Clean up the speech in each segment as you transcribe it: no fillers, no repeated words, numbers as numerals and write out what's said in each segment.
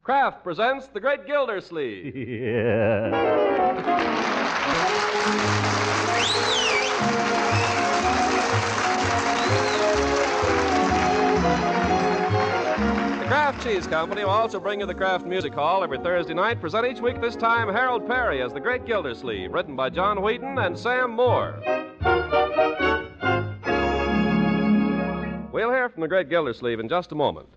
Kraft presents The Great Gildersleeve. Yeah. The Kraft Cheese Company will also bring you the Kraft Music Hall every Thursday night. Present each week this time Harold Perry as The Great Gildersleeve, written by John Wheaton and Sam Moore. We'll hear from The Great Gildersleeve in just a moment.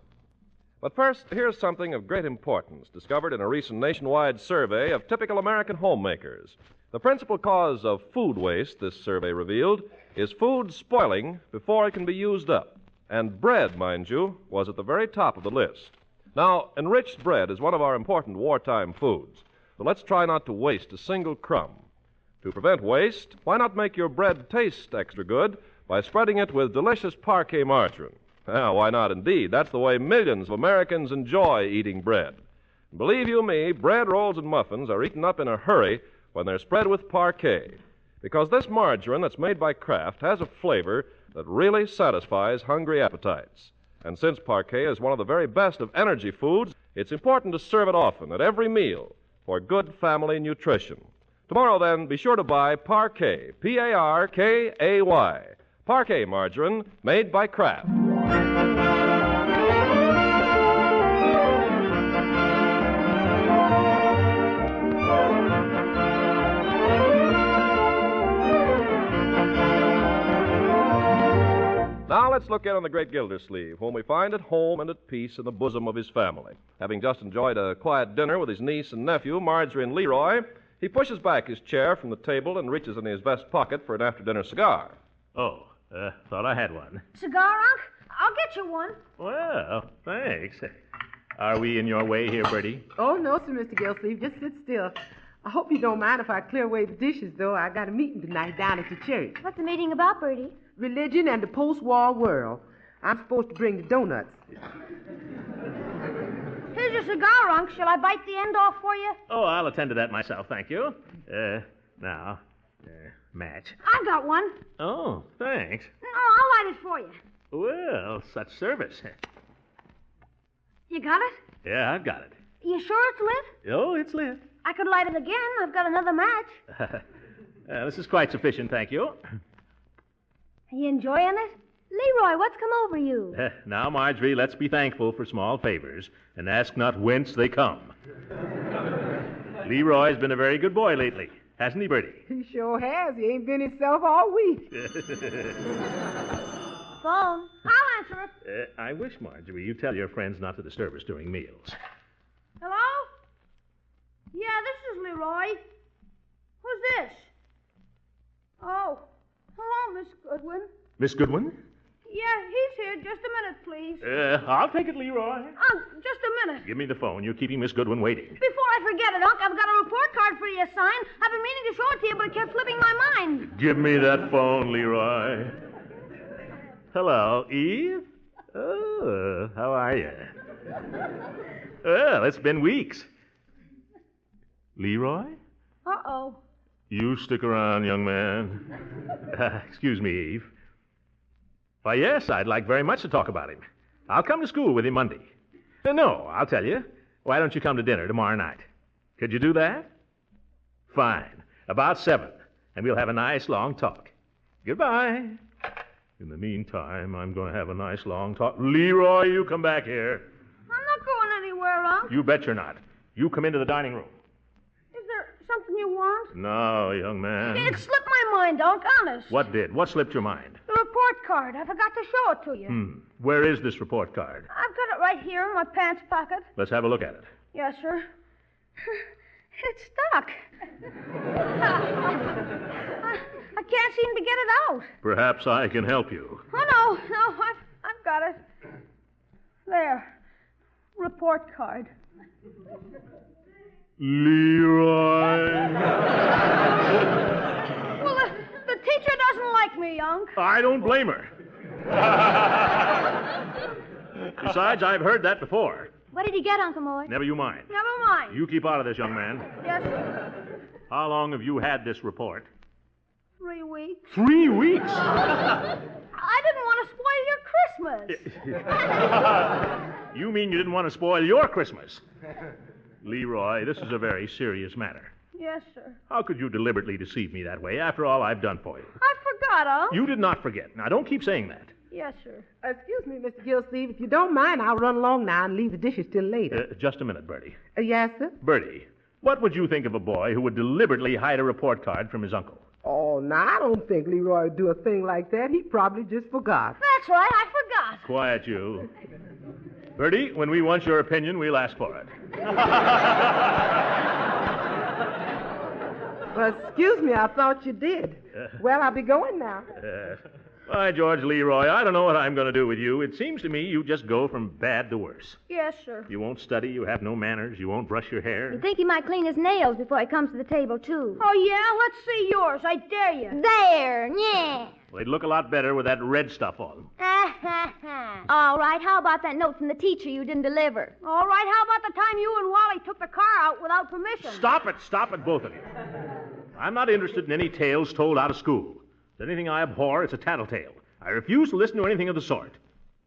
But first, here's something of great importance discovered in a recent nationwide survey of typical American homemakers. The principal cause of food waste, this survey revealed, is food spoiling before it can be used up. And bread, mind you, was at the very top of the list. Now, enriched bread is one of our important wartime foods, so let's try not to waste a single crumb. To prevent waste, why not make your bread taste extra good by spreading it with delicious Parquet margarine? Well, why not indeed? That's the way millions of Americans enjoy eating bread. And believe you me, bread rolls and muffins are eaten up in a hurry when they're spread with Parquet, because this margarine that's made by Kraft has a flavor that really satisfies hungry appetites. And since Parquet is one of the very best of energy foods, it's important to serve it often at every meal for good family nutrition. Tomorrow, then, be sure to buy Parquet, P-A-R-K-A-Y, Parquet margarine made by Kraft. Now let's look in on the great Gildersleeve, whom we find at home and at peace in the bosom of his family. Having just enjoyed a quiet dinner with his niece and nephew, Marjorie and Leroy, he pushes back his chair from the table and reaches in his vest pocket for an after-dinner cigar. Thought I had one. Cigar, Unc? I'll get you one. Well, thanks. Are we in your way here, Bertie? Oh, no, sir, Mr. Gildersleeve. Just sit still. I hope you don't mind if I clear away the dishes, though. I got a meeting tonight down at the church. What's the meeting about, Bertie? Religion and the post-war world. I'm supposed to bring the donuts. Here's your cigar, Unc. Shall I bite the end off for you? Oh, I'll attend to that myself, thank you. Match. I've got one. Oh, thanks. No, I'll light it for you. Well, such service. You got it? Yeah, I've got it. You sure it's lit? Oh, it's lit. I could light it again. I've got another match. This is quite sufficient, thank you. Are you enjoying it? Leroy, what's come over you? Now, Marjorie, let's be thankful for small favors and ask not whence they come. Leroy's been a very good boy lately, hasn't he, Bertie? He sure has. He ain't been himself all week. Phone. I'll answer it. I wish, Marjorie, you'd tell your friends not to disturb us during meals. Hello? Yeah, this is Leroy. Who's this? Oh, hello, Miss Goodwin. Miss Goodwin? Yeah, he's here. Just a minute, please. I'll take it, Leroy. Just a minute. Give me the phone. You're keeping Miss Goodwin waiting. Before I forget it, Unc, I've got a report card for you to sign. I've been meaning to show it to you, but it kept slipping my mind. Give me that phone, Leroy. Hello, Eve? Oh, how are you? Well, it's been weeks. Leroy? Uh-oh. You stick around, young man. Excuse me, Eve. Why, yes, I'd like very much to talk about him. I'll come to school with him Monday. No, I'll tell you. Why don't you come to dinner tomorrow night? Could you do that? Fine. About 7, and we'll have a nice long talk. Goodbye. In the meantime, I'm going to have a nice long talk. Leroy, you come back here. I'm not going anywhere, Unc. You bet you're not. You come into the dining room. Is there something you want? No, young man. It slipped my mind, Unc, honest. What did? What slipped your mind? The report card. I forgot to show it to you. Where is this report card? I've got it right here in my pants pocket. Let's have a look at it. Yes, sir. It's stuck. I can't seem to get it out. Perhaps I can help you. Oh, no, I've got it. There. Report card. Leroy. Well, the teacher doesn't like me, Unc. I don't blame her. Besides, I've heard that before. What did you get, Uncle Moy? Never you mind. Never mind. You keep out of this, young man. Yes, sir. How long have you had this report? 3 weeks. 3 weeks? I didn't want to spoil your Christmas. You mean you didn't want to spoil your Christmas? Leroy, this is a very serious matter. Yes, sir. How could you deliberately deceive me that way after all I've done for you? I forgot, Unc. You did not forget. Now, don't keep saying that. Yes, sir. Excuse me, Mr. Gildersleeve. If you don't mind, I'll run along now and leave the dishes till later. Just a minute, Bertie. Yes, sir? Bertie, what would you think of a boy who would deliberately hide a report card from his uncle? Oh, no, I don't think Leroy would do a thing like that. He probably just forgot. That's right, I forgot. Quiet, you. Bertie, when we want your opinion, we'll ask for it. Well, excuse me, I thought you did. Well, I'll be going now. By George, Leroy, I don't know what I'm going to do with you. It seems to me you just go from bad to worse. Yes, sir. You won't study, you have no manners, you won't brush your hair. You think he might clean his nails before he comes to the table, too. Oh, yeah? Let's see yours. I dare you. There, yeah. Well, they'd look a lot better with that red stuff on them. All right, how about that note from the teacher you didn't deliver? All right, how about the time you and Wally took the car out without permission? Stop it, both of you. I'm not interested in any tales told out of school. If there's anything I abhor, it's a tattletale. I refuse to listen to anything of the sort.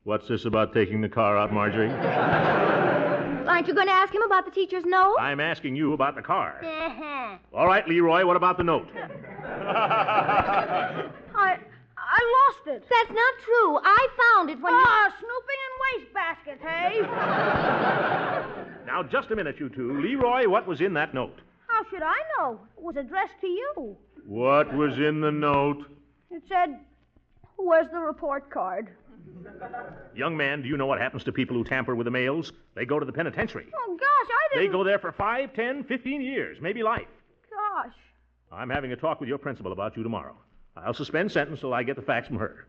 What's this about taking the car out, Marjorie? Aren't you going to ask him about the teacher's note? I'm asking you about the car. All right, Leroy, what about the note? I lost it. That's not true. I found it when snooping in wastebaskets, hey? Now, just a minute, you two. Leroy, what was in that note? How should I know? It was addressed to you. What was in the note? It said, "Where's the report card?" Young man, do you know what happens to people who tamper with the mails? They go to the penitentiary. Oh, gosh, I They didn't... go there for 5, 10, 15 years, maybe life. Gosh. I'm having a talk with your principal about you tomorrow. I'll suspend sentence till I get the facts from her.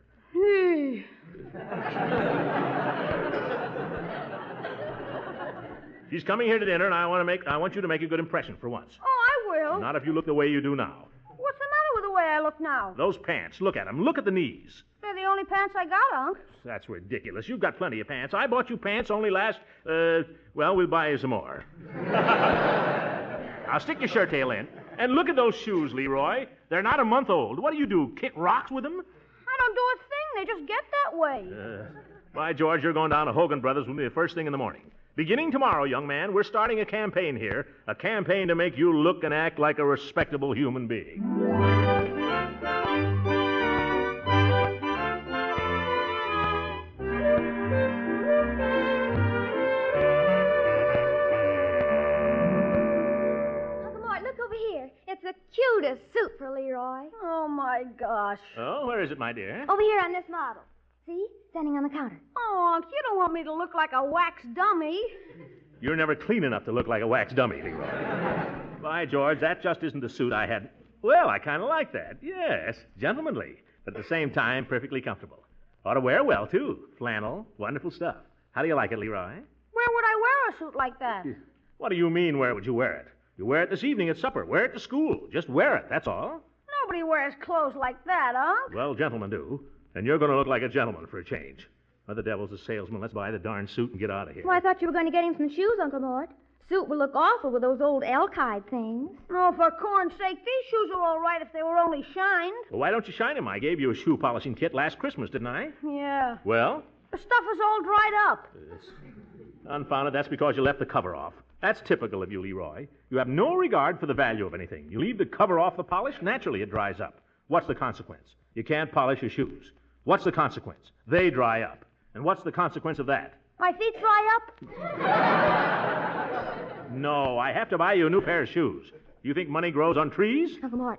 She's coming here to dinner, and I want you to make a good impression for once. Oh, I will. Not if you look the way you do now. What's the matter with the way I look now? Those pants, look at them. Look at the knees. They're the only pants I got, Unc. That's ridiculous. You've got plenty of pants. I bought you pants only last, we'll buy you some more. Now, stick your shirt tail in. And look at those shoes, Leroy. They're not a month old. What do? Kick rocks with them? I don't do a thing. They just get that way. By George, you're going down to Hogan Brothers with me the first thing in the morning. Beginning tomorrow, young man, we're starting a campaign here. A campaign to make you look and act like a respectable human being. It's the cutest suit for Leroy. Oh, my gosh. Oh, where is it, my dear? Over here on this model. See? Standing on the counter. Oh, Unc, you don't want me to look like a wax dummy. You're never clean enough to look like a wax dummy, Leroy. By George, that just isn't the suit I had. Well, I kind of like that. Yes, gentlemanly, but at the same time, perfectly comfortable. Ought to wear well, too. Flannel, wonderful stuff. How do you like it, Leroy? Where would I wear a suit like that? What do you mean, where would you wear it? You wear it this evening at supper. Wear it to school. Just wear it, that's all. Nobody wears clothes like that, Unc. Well, gentlemen do. And you're going to look like a gentleman for a change. What the devil's a salesman? Let's buy the darn suit and get out of here. Well, I thought you were going to get him some shoes, Uncle Mort. Suit will look awful with those old elk-hide things. Oh, for corn's sake, these shoes are all right if they were only shined. Well, why don't you shine them? I gave you a shoe polishing kit last Christmas, didn't I? Yeah. Well? The stuff is all dried up. Confound it, that's because you left the cover off. That's typical of you, Leroy. You have no regard for the value of anything. You leave the cover off the polish, naturally it dries up. What's the consequence? You can't polish your shoes. What's the consequence? They dry up. And what's the consequence of that? My feet dry up? No, I have to buy you a new pair of shoes. You think money grows on trees? Uncle Mort.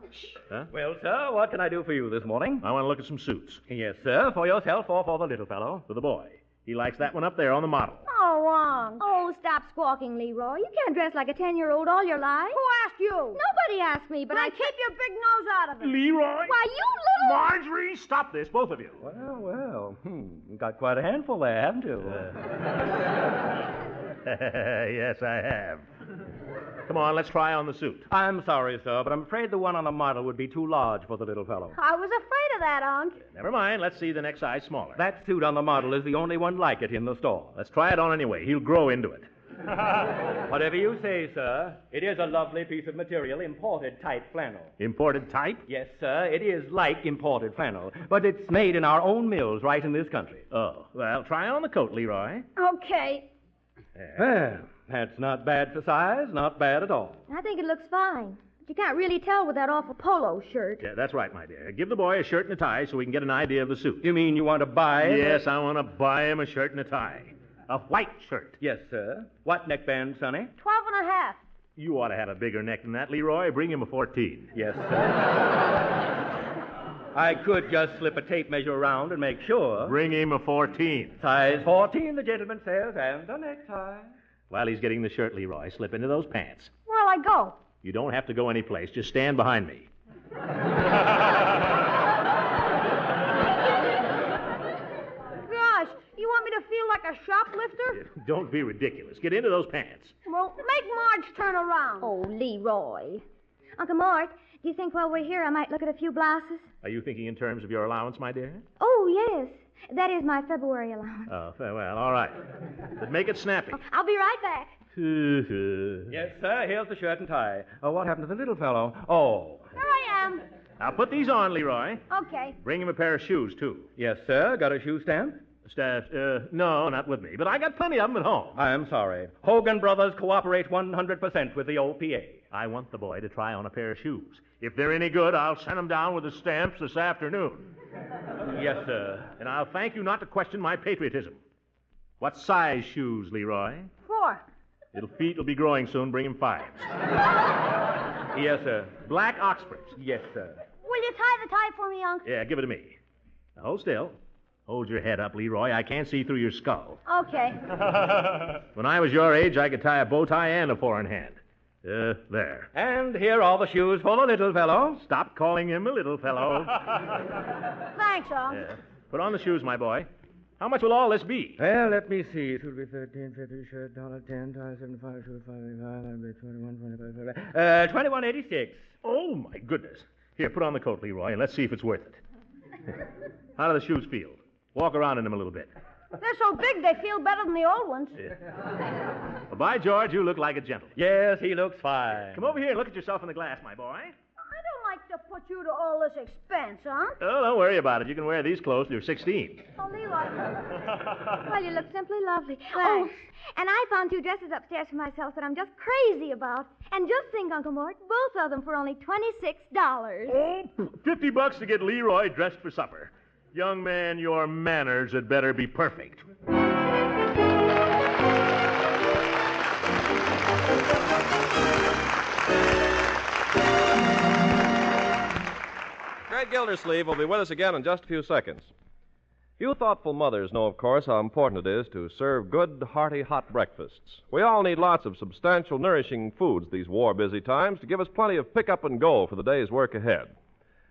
Huh? Well, sir, what can I do for you this morning? I want to look at some suits. Yes, sir. For yourself or for the little fellow? For the boy. He likes that one up there on the model. Oh, Unc. Oh, stop squawking, Leroy. You can't dress like a 10-year-old all your life. Who asked you? Nobody asked me, but Then I keep your big nose out of it. Leroy? Why, you little... Marjorie, stop this, both of you. Well. You got quite a handful there, haven't you? Yes, I have. Come on, let's try on the suit. I'm sorry, sir, but I'm afraid the one on the model would be too large for the little fellow. I was afraid of that, Unc. Never mind, let's see the next size smaller. That suit on the model is the only one like it in the store. Let's try it on anyway. He'll grow into it. Whatever you say, sir. It is a lovely piece of material, imported type flannel. Imported type? Yes, sir. It is like imported flannel, but it's made in our own mills right in this country. Oh, well, try on the coat, Leroy. Okay. Well, that's not bad for size, not bad at all. I think it looks fine. But you can't really tell with that awful polo shirt. Yeah, that's right, my dear. Give the boy a shirt and a tie so we can get an idea of the suit. You mean you want to buy it? Yes, I want to buy him a shirt and a tie. A white shirt. Yes, sir. What neckband, Sonny? 12 and a half. You ought to have a bigger neck than that, Leroy. Bring him a 14. Yes, sir. I could just slip a tape measure around and make sure. Bring him a 14. Size 14, the gentleman says, and a necktie. While he's getting the shirt, Leroy, slip into those pants. Where'll I go? You don't have to go anyplace. Just stand behind me. Gosh, you want me to feel like a shoplifter? Don't be ridiculous. Get into those pants. Well, make Marge turn around. Oh, Leroy. Uncle Mort, do you think while we're here I might look at a few blouses? Are you thinking in terms of your allowance, my dear? Oh, yes. That is my February allowance. Oh, well, all right. But make it snappy. I'll be right back. Yes, sir. Here's the shirt and tie. Oh, what happened to the little fellow? Oh. There I am. Now put these on, Leroy. Okay. Bring him a pair of shoes, too. Yes, sir. Got a shoe stamp? Staff, no, not with me, but I got plenty of them at home. I'm sorry. Hogan Brothers cooperate 100% with the OPA. I want the boy to try on a pair of shoes. If they're any good, I'll send them down with the stamps this afternoon. Yes, sir. And I'll thank you not to question my patriotism. What size shoes, Leroy? 4. Little feet will be growing soon. Bring him 5s. Yes, sir. Black Oxfords. Yes, sir. Will you tie the tie for me, Unc? Yeah, give it to me. Now, hold still. Hold your head up, Leroy. I can't see through your skull. Okay. When I was your age, I could tie a bow tie and a four-in-hand. There. And here are the shoes for the little fellow. Stop calling him a little fellow. Thanks, Unc. Put on the shoes, my boy. How much will all this be? Well, let me see. It will be 13, 50, shirt, $10, tie, 75, shoe, 5, 21, 25, 21.86. Oh, my goodness. Here, put on the coat, Leroy, and let's see if it's worth it. How do the shoes feel? Walk around in them a little bit. They're so big they feel better than the old ones. Well, by George, you look like a gentleman. Yes, he looks fine. Come over here and look at yourself in the glass, my boy. I don't like to put you to all this expense, Unc. Oh, don't worry about it. You can wear these clothes till you're 16. Oh, Leroy. Well, you look simply lovely. Oh, and I found 2 dresses upstairs for myself that I'm just crazy about. And just think, Uncle Mort, both of them for only $26. Oh, $50 to get Leroy dressed for supper. Young man, your manners had better be perfect. Great Gildersleeve will be with us again in just a few seconds. You thoughtful mothers know, of course, how important it is to serve good, hearty, hot breakfasts. We all need lots of substantial, nourishing foods these war-busy times to give us plenty of pick-up and go for the day's work ahead.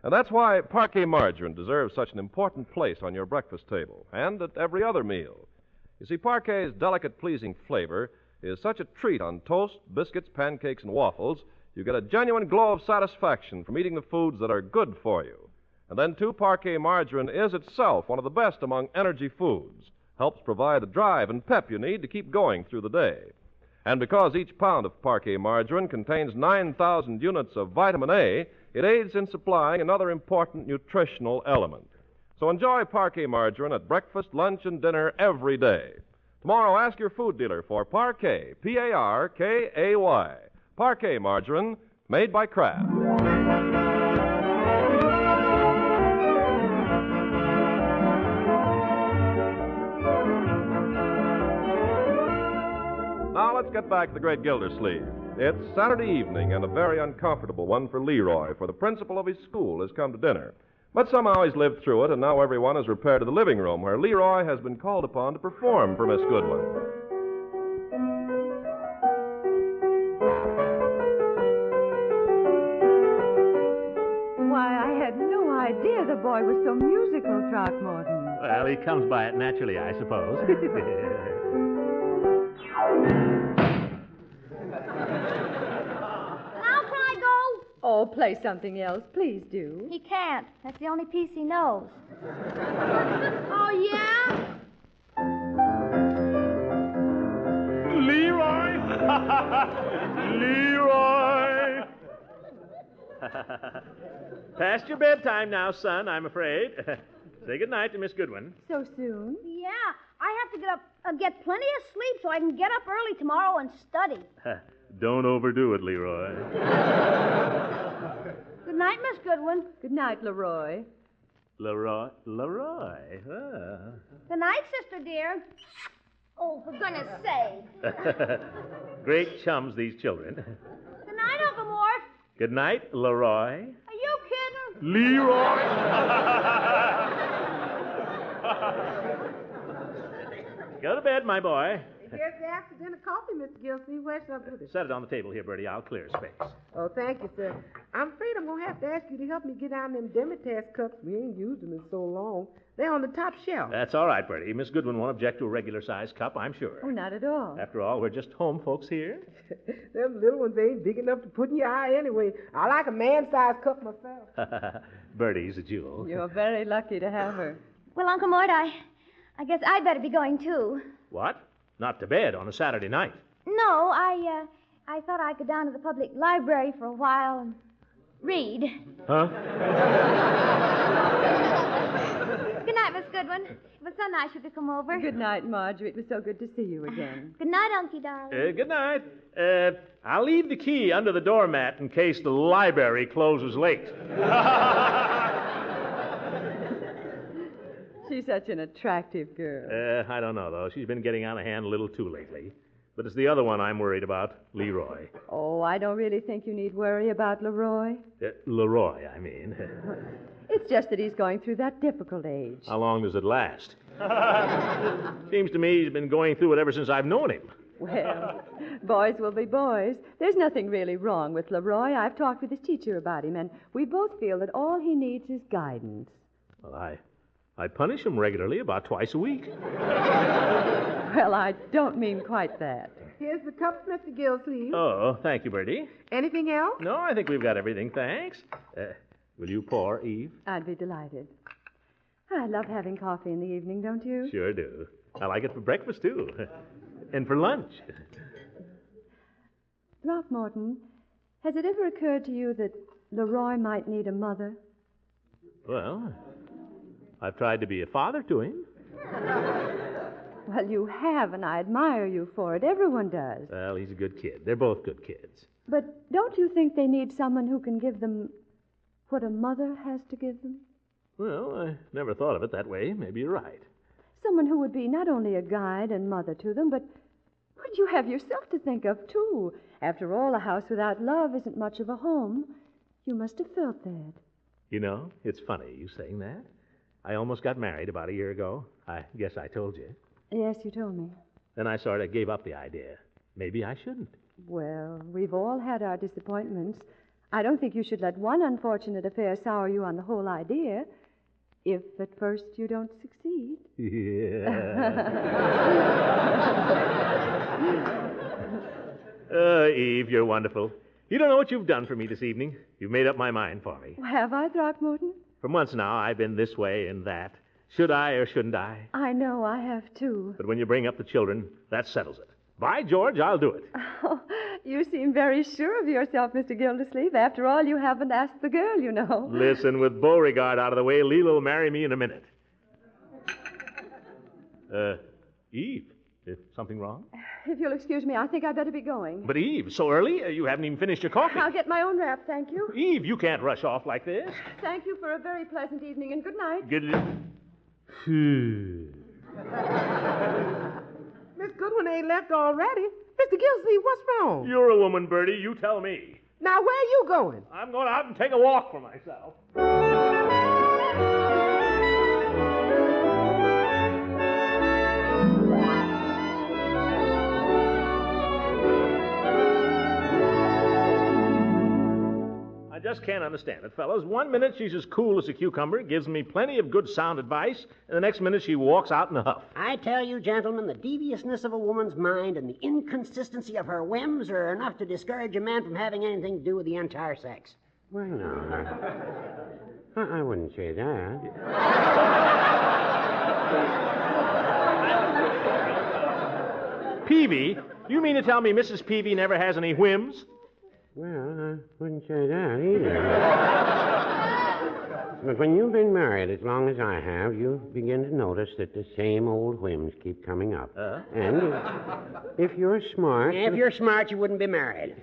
And that's why Parquet margarine deserves such an important place on your breakfast table and at every other meal. You see, Parquet's delicate, pleasing flavor is such a treat on toast, biscuits, pancakes, and waffles, you get a genuine glow of satisfaction from eating the foods that are good for you. And then, too, Parquet margarine is itself one of the best among energy foods, helps provide the drive and pep you need to keep going through the day. And because each pound of Parquet margarine contains 9,000 units of vitamin A, it aids in supplying another important nutritional element. So enjoy Parquet margarine at breakfast, lunch, and dinner every day. Tomorrow, ask your food dealer for Parquet, P-A-R-K-A-Y. Parquet margarine, made by Kraft. Now let's get back to the great Gildersleeve. It's Saturday evening and a very uncomfortable one for Leroy, for the principal of his school has come to dinner. But somehow he's lived through it, and now everyone has repaired to the living room where Leroy has been called upon to perform for Miss Goodwin. Why, I had no idea the boy was so musical, Throckmorton. Well, he comes by it naturally, I suppose. Now can I go? Oh, play something else. Please do. He can't. That's the only piece he knows. Oh, yeah? Leroy! Leroy! Past your bedtime now, son, I'm afraid. Say goodnight to Miss Goodwin. So soon? Yeah, I have to get plenty of sleep so I can get up early tomorrow and study. Don't overdo it, Leroy. Good night, Miss Goodwin. Good night, Leroy. Leroy? Ah. Good night, sister dear. Oh, for goodness sake. Great chums, these children. Good night, Uncle Mort. Good night, Leroy. Are you kidding? Leroy! Go to bed, my boy. Here's the after-dinner coffee, Mr. Gildersleeve. Where's some with it? Set it on the table here, Bertie. I'll clear space. Oh, thank you, sir. I'm afraid I'm going to have to ask you to help me get down them Demetas cups. We ain't used them in so long. They're on the top shelf. That's all right, Bertie. Miss Goodwin won't object to a regular-sized cup, I'm sure. Oh, not at all. After all, we're just home folks here. Them little ones ain't big enough to put in your eye anyway. I like a man-sized cup myself. Bertie's a jewel. You're very lucky to have her. Well, Uncle Mort, I guess I'd better be going, too. What? Not to bed on a Saturday night. No, I thought I'd go down to the public library for a while and read. Huh? Good night, Miss Goodwin. It was so nice you could come over. Good night, Marjorie. It was so good to see you again. Good night, Unky darling. Good night. I'll leave the key under the doormat in case the library closes late. She's such an attractive girl. I don't know, though. She's been getting out of hand a little too lately. But it's the other one I'm worried about, Leroy. Oh, I don't really think you need worry about Leroy. Leroy, I mean. It's just that he's going through that difficult age. How long does it last? Seems to me he's been going through it ever since I've known him. Well, boys will be boys. There's nothing really wrong with Leroy. I've talked with his teacher about him, and we both feel that all he needs is guidance. Well, I punish him regularly, about twice a week. Well, I don't mean quite that. Here's the cup, Mr. Gildersleeve. Oh, thank you, Bertie. Anything else? No, I think we've got everything, thanks. Will you pour, Eve? I'd be delighted. I love having coffee in the evening, don't you? Sure do. I like it for breakfast, too. And for lunch. Throckmorton, has it ever occurred to you that Leroy might need a mother? Well, I've tried to be a father to him. Well, you have, and I admire you for it. Everyone does. Well, he's a good kid. They're both good kids. But don't you think they need someone who can give them what a mother has to give them? Well, I never thought of it that way. Maybe you're right. Someone who would be not only a guide and mother to them, but you have yourself to think of, too. After all, a house without love isn't much of a home. You must have felt that. You know, it's funny you saying that. I almost got married about a year ago. I guess I told you. Yes, you told me. Then I sort of gave up the idea. Maybe I shouldn't. Well, we've all had our disappointments. I don't think you should let one unfortunate affair sour you on the whole idea, if at first you don't succeed. Yeah. Eve, you're wonderful. You don't know what you've done for me this evening. You've made up my mind for me. Have I, Throckmorton? For months now, I've been this way and that. Should I or shouldn't I? I know I have, too. But when you bring up the children, that settles it. By George, I'll do it. Oh, you seem very sure of yourself, Mr. Gildersleeve. After all, you haven't asked the girl, you know. Listen, with Beauregard out of the way, Leila will marry me in a minute. Eve, is something wrong? If you'll excuse me, I think I'd better be going. But Eve, so early? You haven't even finished your coffee. I'll get my own wrap, thank you. Eve, you can't rush off like this. Thank you for a very pleasant evening, and good night. Good. Miss Goodwin ain't left already. Mr. Gildersleeve, what's wrong? You're a woman, Bertie. You tell me. Now, where are you going? I'm going out and take a walk for myself. I just can't understand it, fellows. 1 minute she's as cool as a cucumber, gives me plenty of good sound advice, and the next minute she walks out in a huff. I tell you, gentlemen, the deviousness of a woman's mind and the inconsistency of her whims are enough to discourage a man from having anything to do with the entire sex. Well, no. I wouldn't say that. Peavy, You mean to tell me Mrs. Peavy never has any whims? Well, I wouldn't say that either. But when you've been married as long as I have, you begin to notice that the same old whims keep coming up. And if you're smart... If you're smart, you wouldn't be married.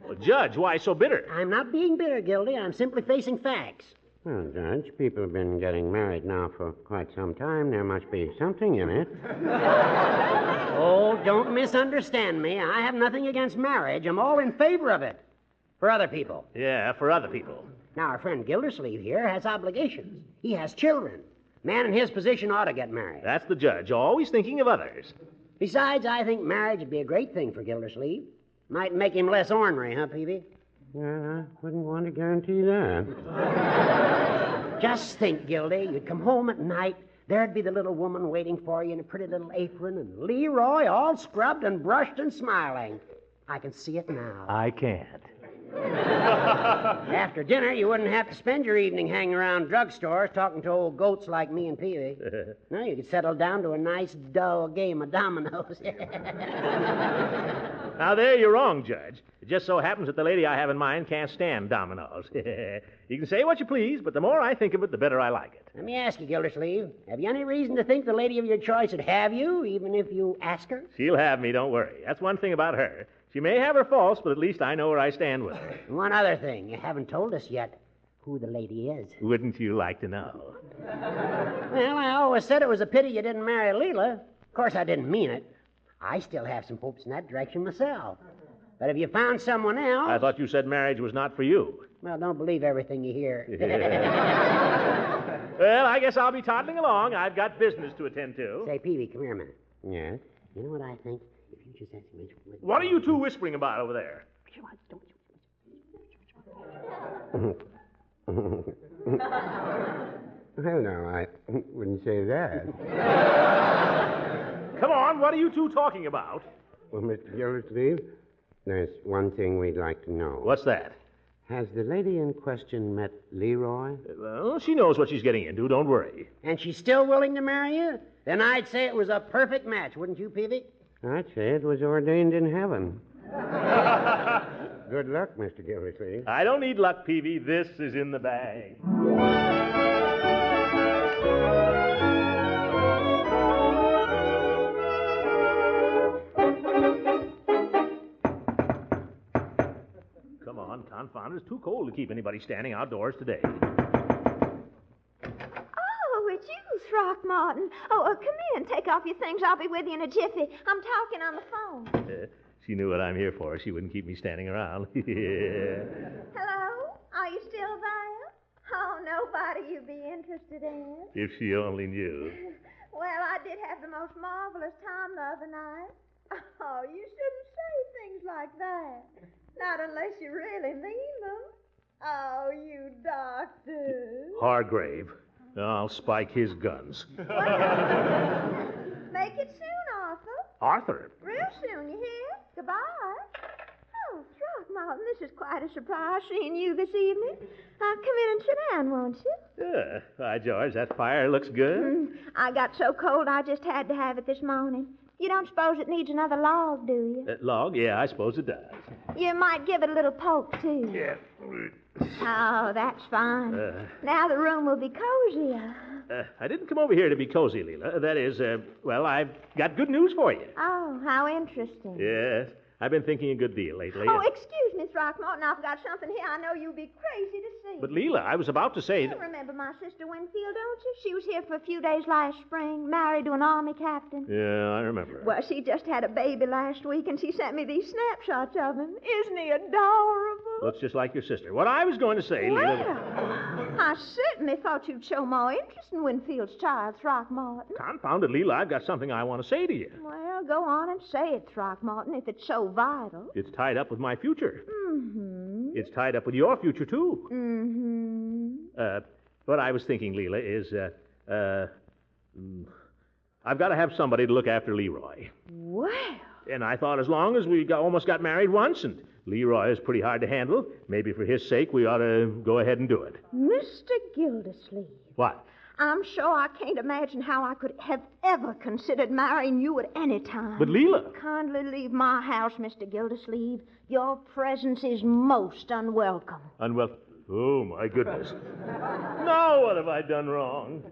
Well, Judge, why so bitter? I'm not being bitter, Gildy. I'm simply facing facts. Well, Judge, people have been getting married now for quite some time. There must be something in it. Oh, don't misunderstand me. I have nothing against marriage. I'm all in favor of it. For other people. Yeah, for other people. Now, our friend Gildersleeve here has obligations. He has children. Man in his position ought to get married. That's the judge, always thinking of others. Besides, I think marriage would be a great thing for Gildersleeve. Might make him less ornery, huh, Peavy? Well, I wouldn't want to guarantee that. Just think, Gildy. You'd come home at night. There'd be the little woman waiting for you in a pretty little apron, and Leroy all scrubbed and brushed and smiling. I can see it now. I can't. After dinner, you wouldn't have to spend your evening hanging around drugstores talking to old goats like me and Peavy. No, you could settle down to a nice, dull game of dominoes. Now, there you're wrong, Judge. It just so happens that the lady I have in mind can't stand dominoes. You can say what you please, but the more I think of it, the better I like it. Let me ask you, Gildersleeve, have you any reason to think the lady of your choice would have you, even if you ask her? She'll have me, don't worry. That's one thing about her. She may have her faults, but at least I know where I stand with her. One other thing. You haven't told us yet who the lady is. Wouldn't you like to know? Well, I always said it was a pity you didn't marry Leila. Of course, I didn't mean it. I still have some hopes in that direction myself. But if you found someone else... I thought you said marriage was not for you. Well, don't believe everything you hear. Well, I guess I'll be toddling along. I've got business to attend to. Say, Peavy, come here a minute. Yes? You know what I think? If you just ask me... What are you two whispering about over there? Well, no, I wouldn't say that. Come on, what are you two talking about? Well, Mr. Gildersleeve, there's one thing we'd like to know. What's that? Has the lady in question met Leroy? Well, she knows what she's getting into, don't worry. And she's still willing to marry you? Then I'd say it was a perfect match, wouldn't you, Peavy? I'd say it was ordained in heaven. Good luck, Mr. Gildersleeve. I don't need luck, Peavy. This is in the bag. Come on, confound it. It's too cold to keep anybody standing outdoors today. Oh, it's you, Throckmorton. Oh, come in. Take off your things. I'll be with you in a jiffy. I'm talking on the phone. She knew what I'm here for. She wouldn't keep me standing around. Hello? Are you still there? Oh, nobody you'd be interested in. If she only knew. Well, I did have the most marvelous time the other night. Oh, you shouldn't say things like that. Not unless you really mean them. Oh, you doctor. Hargrave. I'll spike his guns. Make it soon, Arthur. Arthur? Real soon, you hear? Goodbye. Oh, Throckmorton, this is quite a surprise seeing you this evening. Come in and sit down, won't you? Yeah. By George, that fire looks good. I got so cold I just had to have it this morning. You don't suppose it needs another log, do you? Log? Yeah, I suppose it does. You might give it a little poke, too. Yeah. Oh, that's fine. Now the room will be cozier. I didn't come over here to be cozy, Leila. That is, well, I've got good news for you. Oh, how interesting. Yes. I've been thinking a good deal lately. Oh, excuse me, Throckmorton. I've got something here I know you'll be crazy to see. But, Leila, I was about to say You remember my sister Winfield, don't you? She was here for a few days last spring, married to an army captain. Yeah, I remember. Well, she just had a baby last week, and she sent me these snapshots of him. Isn't he adorable? Looks just like your sister. What I was going to say, Well, Leila... I certainly thought you'd show more interest in Winfield's child, Throckmorton. Confounded, Leila, I've got something I want to say to you. Well, go on and say it, Throckmorton, if it's so vital. It's tied up with my future. Mm-hmm. It's tied up with your future, too. Mm-hmm. What I was thinking, Leila, is, I've got to have somebody to look after Leroy. Well. And I thought as long as we almost got married once, and Leroy is pretty hard to handle, maybe for his sake we ought to go ahead and do it. Mr. Gildersleeve. What? I'm sure I can't imagine how I could have ever considered marrying you at any time. But, Leila. Kindly leave my house, Mr. Gildersleeve. Your presence is most unwelcome. Unwelcome. Oh, my goodness. Now what have I done wrong?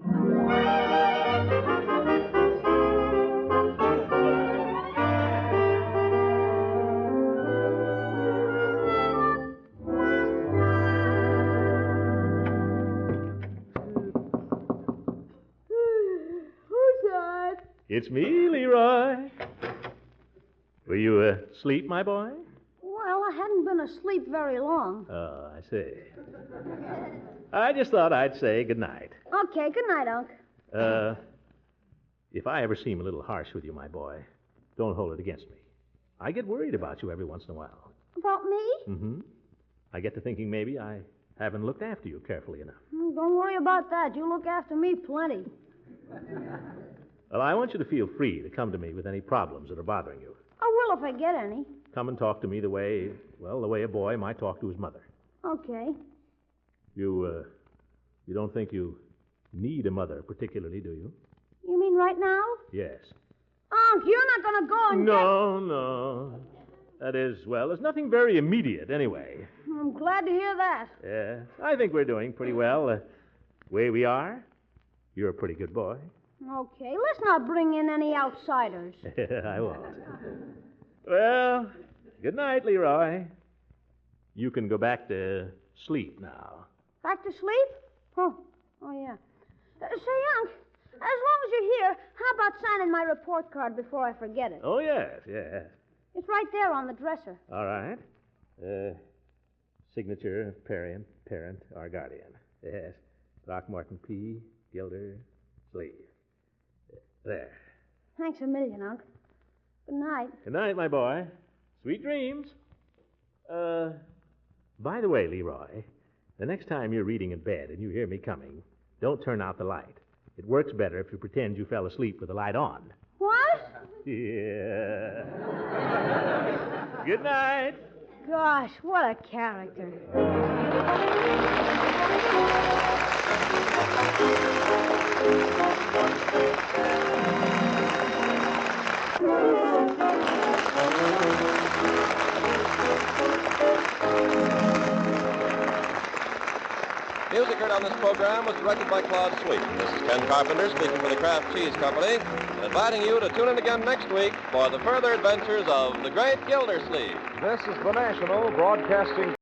Who's that? It's me, Leroy. Were you asleep, my boy? Well, I hadn't been asleep very long. Oh, I see. I just thought I'd say good night. Okay, good night, Unc. If I ever seem a little harsh with you, my boy, don't hold it against me. I get worried about you every once in a while. About me? Mm-hmm. I get to thinking maybe I haven't looked after you carefully enough. Don't worry about that. You look after me plenty. Well, I want you to feel free to come to me with any problems that are bothering you. I will if I get any. Come and talk to me the way a boy might talk to his mother. Okay. You don't think you need a mother particularly, do you? You mean right now? Yes. Unc, you're not going to go and No. That is, well, there's nothing very immediate anyway. I'm glad to hear that. Yeah, I think we're doing pretty well. Way we are, you're a pretty good boy. Okay, let's not bring in any outsiders. I won't. Well, good night, Leroy. You can go back to sleep now. Back to sleep? Oh yeah. Say, Unc, as long as you're here, how about signing my report card before I forget it? Oh, yes. It's right there on the dresser. All right. Signature, parent, or guardian. Yes. Throckmorton P. Gildersleeve. There. Thanks a million, Unc. Good night. Good night, my boy. Sweet dreams. By the way, Leroy, the next time you're reading in bed and you hear me coming, don't turn out the light. It works better if you pretend you fell asleep with the light on. What? Yeah. Good night. Gosh, what a character. Music heard on this program was directed by Claude Sweet. This is Ken Carpenter speaking for the Kraft Cheese Company, inviting you to tune in again next week for the further adventures of the great Gildersleeve. This is the National Broadcasting